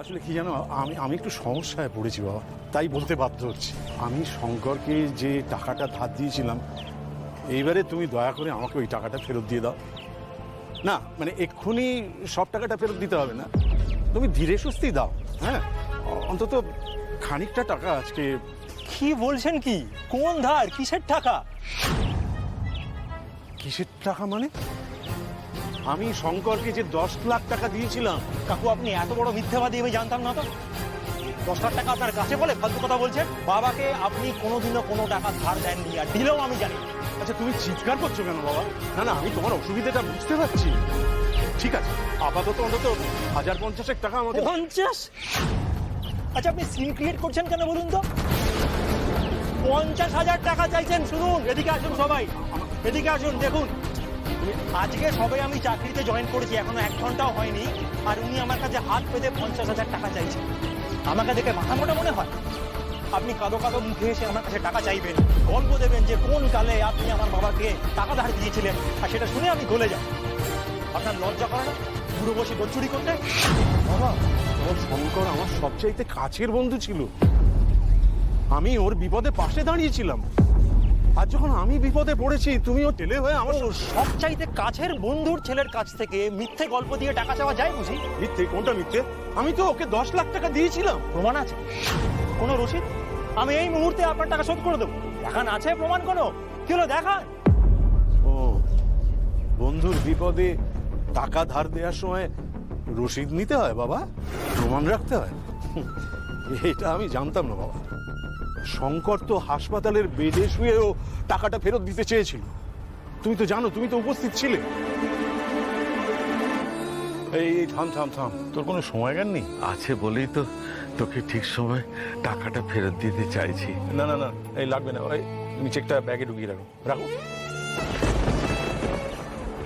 আসলে কি জানো, আমি একটু সমস্যায় পড়েছি বাবা, তাই বলতে বাধ্য হচ্ছি। আমি শঙ্করকে যে টাকাটা ধার দিয়েছিলাম, এইবারে তুমি দয়া করে আমাকে ওই টাকাটা ফেরত দিয়ে দাও না। মানে এক্ষুনি সব টাকাটা ফেরত দিতে হবে না, তুমি ধীরে সুস্থেই দাও। হ্যাঁ, অন্তত খানিকটা টাকা আজকে। কি বলছেন কি? কোন ধার? কিসের টাকা? কিসের টাকা মানে? আমি শঙ্করকে যে 10 লাখ টাকা দিয়েছিলাম। কাকু, আপনি এত বড় মিথ্যাবাদী আমি জানতাম না তো। 10 লাখ টাকা আপনার কাছে বলে ফালতু কথা বলছেন? বাবাকে আপনি কোনোদিনও কোনো টাকা ধার দেননি, আর দিলেও আমি জানি। আচ্ছা, তুমি চিৎকার করছো কেন বাবা? না না, আমি তোমার অসুবিধাটা বুঝতে পারছি। ঠিক আছে, আপাতত অন্তত 1050 টাকা আমাকে। 50? আচ্ছা, আপনি সিন ক্রিয়েট করছেন কেন বলুন তো? 50,000 টাকা চাইছেন? শুনুন, এদিকে আসুন সবাই, এদিকে আসুন। দেখুন, আজকে সবাই আমি চাকরিতে জয়েন করেছি, এখনো 1 ঘন্টাও হয়নি, আর উনি আমার কাছে হাত পেতে 50,000 টাকা চাইছেন। আমাকে দেখে মাথা মোটা মনে হয়? আপনি কাঁদো কাঁদো মুখে এসে আমার কাছে টাকা চাইবেন, গল্প দেবেন যে কোন কালে আপনি আমার বাবাকে টাকা ধার দিয়েছিলেন, আর সেটা শুনে আমি গলে যাই। আপনার লজ্জা করে না বুড়ো বসে গচ্চুরি করতে? বাবা, ওর শঙ্কর আমার সবচাইতে কাছের বন্ধু ছিল। আমি ওর বিপদে পাশে দাঁড়িয়েছিলাম, আর যখন আমি বিপদে পড়েছি তুমি ও টেলে হয়ে আমার। সবচাইতে কাছের বন্ধুর ছেলের কাছ থেকে মিথ্যে গল্প দিয়ে টাকা চাওয়া যায় বুঝি? মিথ্যে? কোনটা মিথ্যে? আমি তো ওকে 10 লাখ টাকা দিয়েছিলাম। প্রমাণ আছে? কোনো রসিদ? আমি এই মুহূর্তে আপনার টাকা শোধ করে দেবো। দেখান, আছে প্রমাণ কোনো? কি হলো দেখান। ও, বন্ধুর বিপদে টাকা ধার দেওয়ার সময় রসিদ নিতে হয় বাবা, প্রমাণ রাখতে হয়? এটা আমি জানতাম না বাবা। শঙ্কর তো হাসপাতালের বেডে শুয়েও টাকাটা ফেরত দিতে চেয়েছিল, তুমি তো জানো, তুমি তো উপস্থিত ছিলে। এই থাম থাম থাম, তোর কোনো সময় জ্ঞান নেই? আছে বলেই তো তোকে ঠিক সময় টাকাটা ফেরত দিতে চাইছি। না না না, এই লাগবে না, ওই তুমি চেকটা ব্যাগে ঢুকিয়ে রাখো। রাখো।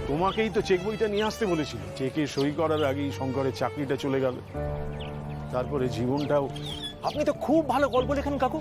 তোমাকেই তো চেক বইটা নিয়ে আসতে বলেছিল। চেকে সই করার আগেই শঙ্করের চাকরিটা চলে গেল, তারপরে জীবনটাও। আপনি তো খুব ভালো গল্প লেখেন কাকু।